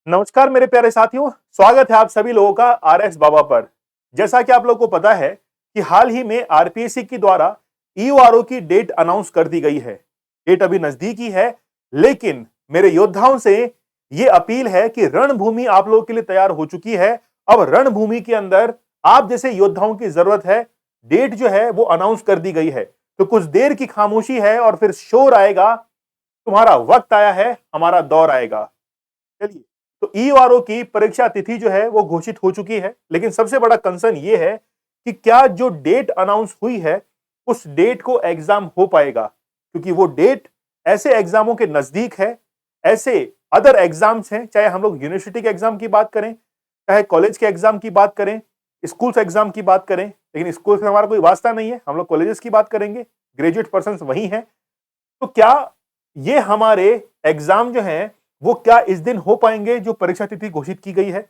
नमस्कार मेरे प्यारे साथियों, स्वागत है आप सभी लोगों का आरएस बाबा पर। जैसा कि आप लोगों को पता है कि हाल ही में आरपीएससी के द्वारा ईओआरओ की डेट अनाउंस कर दी गई है। डेट अभी नजदीक ही है, लेकिन मेरे योद्धाओं से ये अपील है कि रणभूमि आप लोगों के लिए तैयार हो चुकी है। अब रणभूमि के अंदर आप जैसे योद्धाओं की जरूरत है। डेट जो है वो अनाउंस कर दी गई है, तो कुछ देर की खामोशी है और फिर शोर आएगा। तुम्हारा वक्त आया है, हमारा दौर आएगा। चलिए, तो ईओआरओ की परीक्षा तिथि जो है वो घोषित हो चुकी है, लेकिन सबसे बड़ा कंसर्न ये है कि क्या जो डेट अनाउंस हुई है उस डेट को एग्जाम हो पाएगा, क्योंकि वो डेट ऐसे एग्जामों के नजदीक है। ऐसे अदर एग्जाम्स हैं, चाहे हम लोग यूनिवर्सिटी के एग्जाम की बात करें, चाहे कॉलेज के एग्जाम की बात करें, स्कूल एग्जाम की बात करें, लेकिन स्कूल से हमारा कोई वास्ता नहीं है, हम लोग कॉलेजेस की बात करेंगे, ग्रेजुएट पर्सन वही हैं। तो क्या ये हमारे एग्जाम जो हैं वो क्या इस दिन हो पाएंगे जो परीक्षा तिथि घोषित की गई है?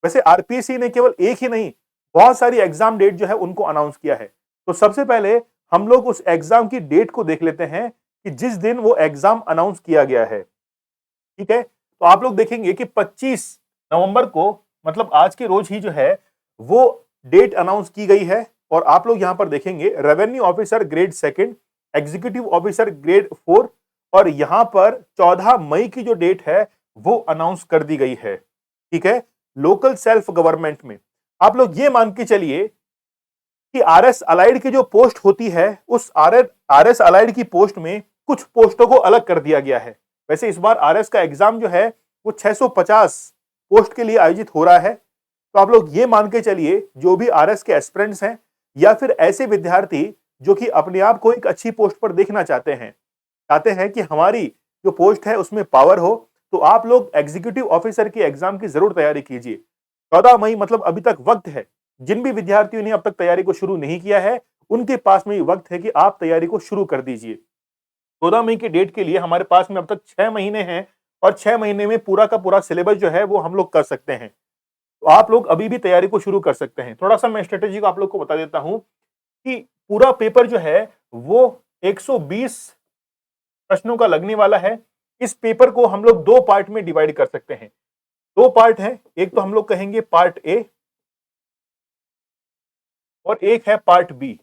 वैसे आरपीएससी ने केवल एक ही नहीं, बहुत सारी एग्जाम डेट जो है उनको अनाउंस किया है। तो सबसे पहले हम लोग उस एग्जाम की डेट को देख लेते हैं कि जिस दिन वो एग्जाम अनाउंस किया गया है। ठीक है, तो आप लोग देखेंगे कि 25 नवंबर को, मतलब आज के रोज ही जो है वो डेट अनाउंस की गई है। और आप लोग यहां पर देखेंगे revenue officer grade second, executive officer grade 4, और यहां पर 14 मई की जो डेट है वो अनाउंस कर दी गई है। ठीक है, लोकल सेल्फ गवर्नमेंट में आप लोग ये मान के चलिए कि आरएस अलाइड की जो पोस्ट होती है उस आरएस अलाइड की पोस्ट में कुछ पोस्टों को अलग कर दिया गया है। वैसे इस बार आरएस का एग्जाम जो है वो 650 पोस्ट के लिए आयोजित हो रहा है। तो आप लोग ये मान के चलिए जो भी आरएस के एस्पिरेंट्स हैं या फिर ऐसे विद्यार्थी जो कि अपने आप को एक अच्छी पोस्ट पर देखना चाहते हैं कि हमारी जो पोस्ट है उसमें पावर हो, तो आप लोग एग्जीक्यूटिव ऑफिसर की एग्जाम की जरूर तैयारी कीजिए। 14 मई मतलब अभी तक वक्त है। जिन भी विद्यार्थियों ने अब तक तैयारी को शुरू नहीं किया है उनके पास में वक्त है कि आप तैयारी को शुरू कर दीजिए। 14 मई की डेट के लिए हमारे पास में अब तक 6 महीने हैं, और 6 महीने में पूरा का पूरा सिलेबस जो है वो हम लोग कर सकते हैं। तो आप लोग अभी भी तैयारी को शुरू कर सकते हैं। थोड़ा सा मैं स्ट्रेटेजी को आप लोग को बता देता हूं कि पूरा पेपर जो है वो 120 प्रश्नों का लगने वाला है। इस पेपर को हम लोग दो पार्ट में डिवाइड कर सकते हैं। दो पार्ट हैं, एक तो हम लोग कहेंगे पार्ट ए और एक है पार्ट बी।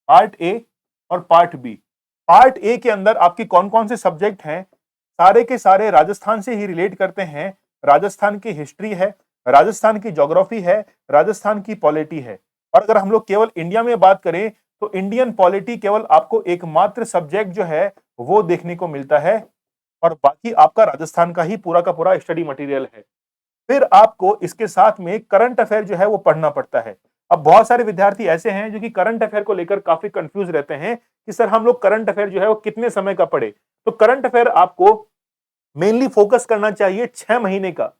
पार्ट ए और पार्ट बी। पार्ट ए के अंदर आपके कौन कौन से सब्जेक्ट हैं, सारे के सारे राजस्थान से ही रिलेट करते हैं। राजस्थान की हिस्ट्री है, राजस्थान की ज्योग्राफी है, राजस्थान की पॉलिटी है। और अगर हम लोग केवल इंडिया में बात करें तो इंडियन पॉलिटी केवल आपको एकमात्र सब्जेक्ट जो है वो देखने को मिलता है, और बाकी आपका राजस्थान का ही पूरा का पूरा स्टडी मटेरियल है। फिर आपको इसके साथ में करंट अफेयर जो है वो पढ़ना पड़ता है। अब बहुत सारे विद्यार्थी ऐसे हैं जो कि करंट अफेयर को लेकर काफी कंफ्यूज रहते हैं कि सर हम लोग करंट अफेयर जो है वो कितने समय का पढ़े। तो करंट अफेयर आपको मेनली फोकस करना चाहिए 6 महीने का।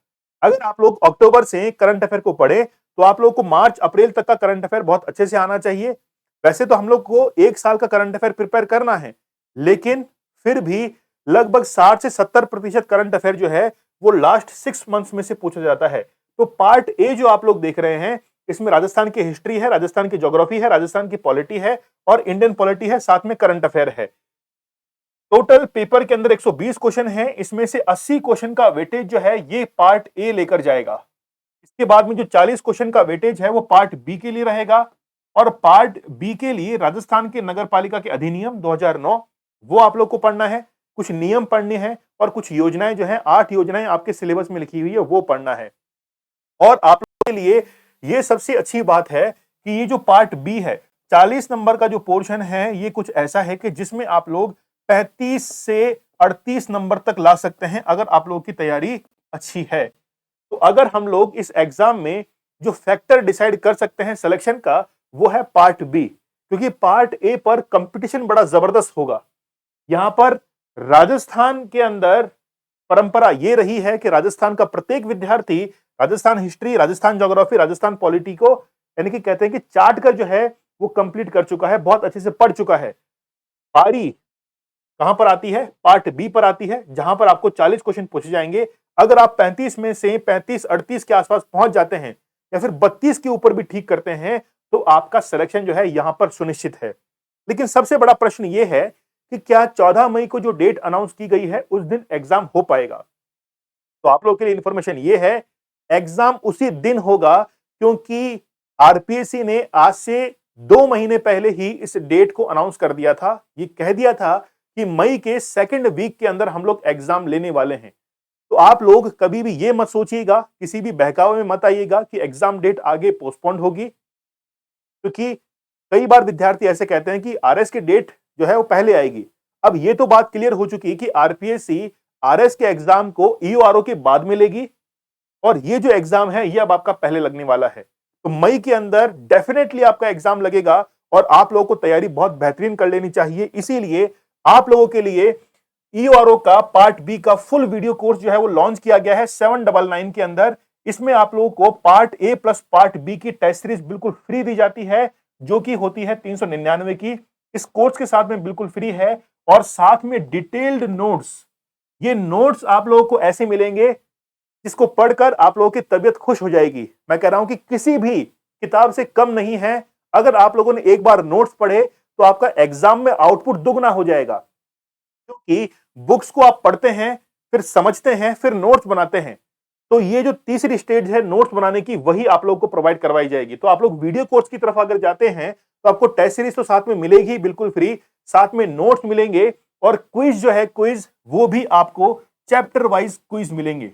अगर आप लोग अक्टूबर से करंट अफेयर को पढ़े तो आप लोग को मार्च अप्रैल तक का करंट अफेयर बहुत अच्छे से आना चाहिए। वैसे तो हम लोग को एक साल का करंट अफेयर प्रिपेयर करना है, लेकिन फिर भी लगभग 60 से 70% करंट अफेयर जो है वो लास्ट 6 मंथ्स में से पूछा जाता है। तो पार्ट ए जो आप लोग देख रहे हैं इसमें राजस्थान की हिस्ट्री है, राजस्थान की ज्योग्राफी है, राजस्थान की पॉलिटी है और इंडियन पॉलिटी है, साथ में करंट अफेयर है। टोटल पेपर के अंदर 120 क्वेश्चन है, इसमें से 80 क्वेश्चन का वेटेज जो है ये पार्ट ए लेकर जाएगा। इसके बाद में जो 40 क्वेश्चन का वेटेज है वो पार्ट बी के लिए रहेगा, और पार्ट बी के लिए राजस्थान के नगर पालिका के अधिनियम 2009 वो आप लोग को पढ़ना है, कुछ नियम पढ़ने हैं और कुछ योजनाएं जो है 8 योजनाएं आपके सिलेबस में लिखी हुई है वो पढ़ना है। और आप लोगों के लिए ये सबसे अच्छी बात है कि ये जो पार्ट बी है 40 नंबर का जो पोर्शन है ये कुछ ऐसा है कि जिसमें आप लोग 35 से 38 नंबर तक ला सकते हैं अगर आप लोगों की तैयारी अच्छी है। तो अगर हम लोग इस एग्जाम में जो फैक्टर डिसाइड कर सकते हैं सिलेक्शन का वो है पार्ट बी, क्योंकि पार्ट ए पर कंपटीशन बड़ा जबरदस्त होगा। यहां पर राजस्थान के अंदर परंपरा ये रही है कि राजस्थान का प्रत्येक विद्यार्थी Rajasthan history, Rajasthan geography, Rajasthan polity को यानी कि कहते हैं कि चार्ट कर जो है वो कंप्लीट कर चुका है, बहुत अच्छे से पढ़ चुका है। पारी कहां पर आती है? पार्ट बी पर आती है, जहां पर आपको 40 क्वेश्चन पूछे जाएंगे। अगर आप 35 में से 35-38 के आसपास पहुंच जाते हैं या फिर 32 के ऊपर भी ठीक करते हैं तो आपका सिलेक्शन जो है यहां पर सुनिश्चित है। लेकिन सबसे बड़ा प्रश्न यह है कि क्या 14 मई को जो डेट अनाउंस की गई है उस दिन एग्जाम हो पाएगा। तो आप लोगों के लिए इंफॉर्मेशन ये है, एग्जाम उसी दिन होगा, क्योंकि आरपीएससी ने आज से 2 महीने पहले ही इस डेट को अनाउंस कर दिया था। ये कह दिया था कि मई के सेकंड वीक के अंदर हम लोग एग्जाम लेने वाले हैं। तो आप लोग कभी भी ये मत सोचिएगा, किसी भी बहकावे में मत आइएगा कि एग्जाम डेट आगे पोस्टपोन्ड होगी, क्योंकि कई बार विद्यार्थी ऐसे कहते हैं कि आरएस की डेट जो है वो पहले आएगी। अब ये तो बात क्लियर हो चुकी है कि आरपीएससी आरएस के एग्जाम को ईओआरओ के बाद में लेगी, और ये जो एग्जाम है ये अब आपका पहले लगने वाला है। तो मई के अंदर डेफिनेटली आपका एग्जाम लगेगा, और आप लोगों को तैयारी बहुत बेहतरीन कर लेनी चाहिए। इसीलिए आप लोगों के लिए ईओआरओ का पार्ट बी का फुल वीडियो कोर्स जो है वो लॉन्च किया गया है 799 के अंदर। इसमें आप लोगों को part A plus part B की टेस्ट सीरीज बिल्कुल फ्री दी जाती है, जो कि होती है 399 की। इस कोर्स के साथ में बिल्कुल फ्री है, और साथ में डिटेल्ड नोट्स। ये नोट्स आप लोगों को ऐसे मिलेंगे जिसको पढ़कर आप लोगों की तबीयत खुश हो जाएगी। मैं कह रहा हूं कि किसी भी किताब से कम नहीं है। अगर आप लोगों ने एक बार नोट्स पढ़े तो आपका एग्जाम में आउटपुट दुगना हो जाएगा, क्योंकि बुक्स को आप पढ़ते हैं, फिर समझते हैं, फिर नोट्स बनाते हैं। तो ये जो तीसरी स्टेज है नोट्स बनाने की, वही आप लोगों को प्रोवाइड करवाई जाएगी। तो आप लोग वीडियो कोर्स की तरफ अगर जाते हैं तो आपको टेस्ट सीरीज तो साथ में मिलेगी बिल्कुल फ्री, साथ में नोट्स मिलेंगे, और क्विज जो है क्विज वो भी आपको चैप्टर वाइज क्विज मिलेंगे।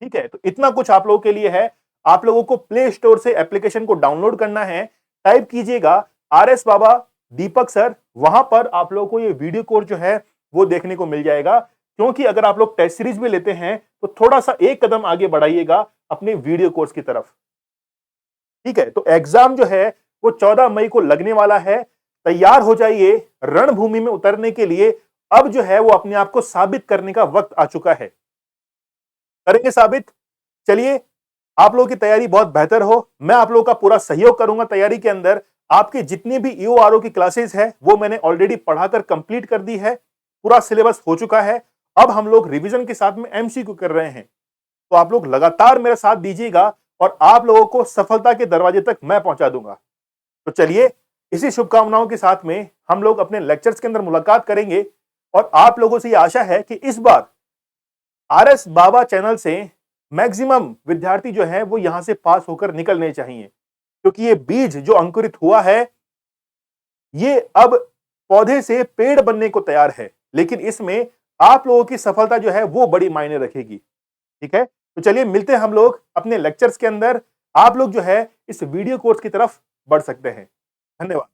ठीक है, तो इतना कुछ आप लोगों के लिए है। आप लोगों को प्ले स्टोर से एप्लीकेशन को डाउनलोड करना है, टाइप कीजिएगा आरएस बाबा दीपक सर, वहां पर आप लोगों को ये वीडियो कोर्स जो है वो देखने को मिल जाएगा। क्योंकि अगर आप लोग टेस्ट सीरीज भी लेते हैं तो थोड़ा सा एक कदम आगे बढ़ाइएगा अपने वीडियो कोर्स की तरफ। ठीक है, तो एग्जाम जो है वो 14 मई को लगने वाला है। तैयार हो जाइए रणभूमि में उतरने के लिए। अब जो है वो अपने आप को साबित करने का वक्त आ चुका है। करेंगे साबित। चलिए, आप लोगों की तैयारी बहुत बेहतर हो, मैं आप लोगों का पूरा सहयोग करूंगा तैयारी के अंदर। आपकी जितनी भी ईओआरओ की क्लासेस है वो मैंने ऑलरेडी पढ़ाकर कंप्लीट कर दी है, पूरा सिलेबस हो चुका है। अब हम लोग रिवीजन के साथ में एमसीक्यू कर रहे हैं। तो आप लोग लगातार मेरा साथ दीजिएगा, और आप लोगों को सफलता के दरवाजे तक मैं पहुंचा दूंगा। तो चलिए, इसी शुभकामनाओं के साथ में हम लोग अपने लेक्चर्स के अंदर मुलाकात करेंगे। और आप लोगों से यह आशा है कि इस बार आरएस बाबा चैनल से मैक्सिमम विद्यार्थी जो है वो यहां से पास होकर निकलने चाहिए, क्योंकि ये बीज जो अंकुरित हुआ है ये अब पौधे से पेड़ बनने को तैयार है। लेकिन इसमें आप लोगों की सफलता जो है वो बड़ी मायने रखेगी। ठीक है, तो चलिए मिलते हैं हम लोग अपने लेक्चर्स के अंदर। आप लोग जो है इस वीडियो कोर्स की तरफ बढ़ सकते हैं। धन्यवाद।